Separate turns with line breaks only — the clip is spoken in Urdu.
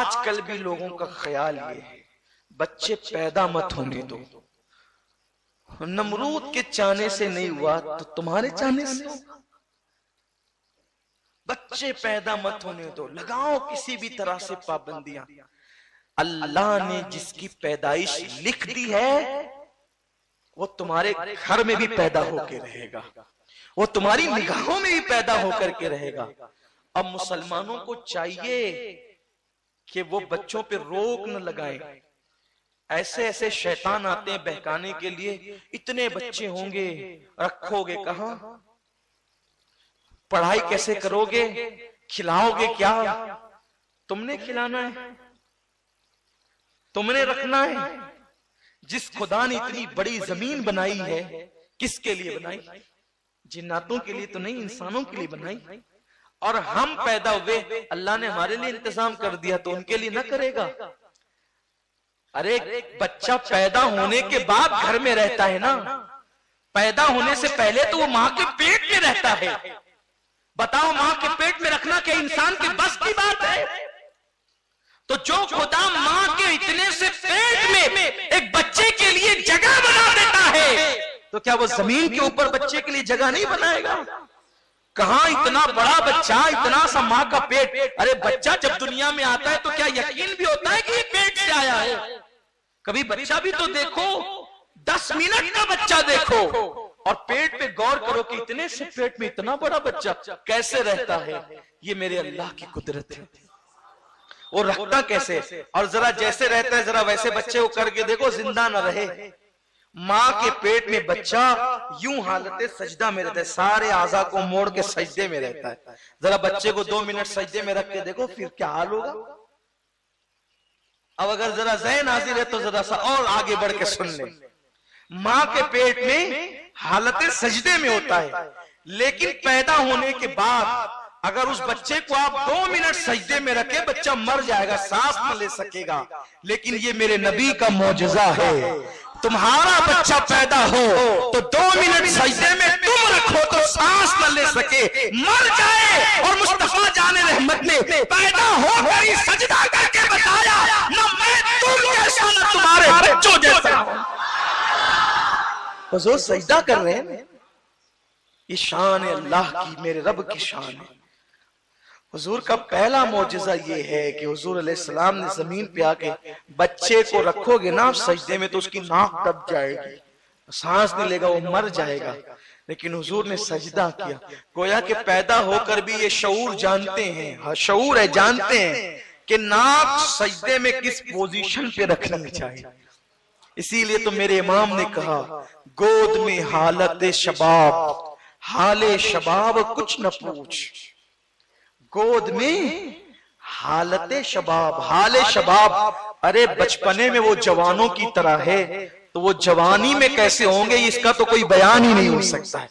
آج کل بھی لوگوں کا خیال یہ ہے بچے پیدا مت ہونے دو، نمرود کے چانے سے نہیں ہوا تو تمہارے چانے سے ہوگا، بچے پیدا مت ہونے دو، لگاؤ کسی بھی طرح سے پابندیاں۔ اللہ نے جس کی پیدائش لکھ دی ہے وہ تمہارے گھر میں بھی پیدا ہو کے رہے گا، وہ تمہاری نگاہوں میں بھی پیدا ہو کر کے رہے گا۔ اب مسلمانوں کو چاہیے کہ وہ بچوں پہ روک نہ لگائیں، ایسے ایسے شیطان آتے ہیں بہکانے کے لیے، اتنے بچے ہوں گے، رکھو گے کہاں، پڑھائی کیسے کرو گے، کھلاؤ گے کیا، تم نے کھلانا ہے، تم نے رکھنا ہے۔ جس خدا نے اتنی بڑی زمین بنائی ہے کس کے لیے بنائی؟ جناتوں کے لیے تو نہیں، انسانوں کے لیے بنائی، اور ہم پیدا ہوئے اللہ نے ہمارے لیے انتظام کر دیا تو ان کے لیے نہ کرے گا؟ ارے بچہ پیدا ہونے کے بعد گھر میں رہتا ہے نا، پیدا ہونے سے پہلے تو وہ ماں کے پیٹ میں رہتا ہے۔ بتاؤ ماں کے پیٹ میں رکھنا کیا انسان کے بس کی بات ہے؟ تو جو خدا ماں کے اتنے سے پیٹ میں ایک بچے کے لیے جگہ بنا دیتا ہے تو کیا وہ زمین کے اوپر بچے کے لیے جگہ نہیں بنائے گا؟ کہاں اتنا بڑا بچہ، اتنا سا ماں کا پیٹ، ارے بچہ جب دنیا میں آتا ہے تو کیا یقین بھی ہوتا ہے کہ یہ پیٹ سے آیا ہے؟ کبھی بچہ بھی تو دیکھو، 10 منٹ کا بچہ دیکھو اور پیٹ پہ غور کرو کہ اتنے سے پیٹ میں اتنا بڑا بچہ کیسے رہتا ہے۔ یہ میرے اللہ کی قدرت ہے، وہ رکھتا کیسے، اور ذرا جیسے رہتا ہے ذرا ویسے بچے کو کر کے دیکھو، زندہ نہ رہے۔ ماں کے پیٹ میں بچہ یوں حالت سجدہ میں رہتا ہے، سارے اعضاء کو موڑ کے سجدے میں رہتا ہے۔ ذرا بچے کو 2 منٹ سجدے میں رکھ کے دیکھو پھر کیا حال ہوگا۔ اب اگر ذرا ذہن حاضر ہے تو ذرا سا اور آگے بڑھ کے سن لیں۔ ماں کے پیٹ میں حالت سجدے میں ہوتا ہے، لیکن پیدا ہونے کے بعد اگر اس بچے کو آپ 2 منٹ سجدے میں رکھے بچہ مر جائے گا، سانس نہ لے سکے گا۔ لیکن یہ میرے نبی کا معجزہ ہے، تمہارا بچہ پیدا ہو تو 2 منٹ سجدے میں تم رکھو تو سانس نہ لے سکے، مر جائے، اور مصطفیٰ جان رحمت نے پیدا ہو کر سجدہ کر کے بتایا نہ میں تم جیسا نہ تمہارے بچوں جیسا۔ حضور سجدہ کر رہے ہیں، یہ شان اللہ کی، میرے رب کی شان ہے۔ حضور کا پہلا معجزہ یہ ہے کہ حضور علیہ السلام نے زمین پہ آ کے بچے کو رکھو گے نا سجدے میں تو اس کی ناک دب جائے گی، سانس نہیں لے گا، وہ مر جائے گا۔ لیکن حضور نے سجدہ کیا، گویا کہ پیدا ہو کر بھی یہ شعور جانتے ہیں، شعور ہے، جانتے ہیں کہ ناک سجدے میں کس پوزیشن پہ رکھنی چاہیے۔ اسی لیے تو میرے امام نے کہا گود میں حالت شباب، حال شباب کچھ نہ پوچھ۔ گود میں حالت شباب، حال شباب، ارے بچپنے میں وہ جوانوں کی طرح ہے تو وہ جوانی میں کیسے ہوں گے اس کا تو کوئی بیان ہی نہیں ہو سکتا ہے۔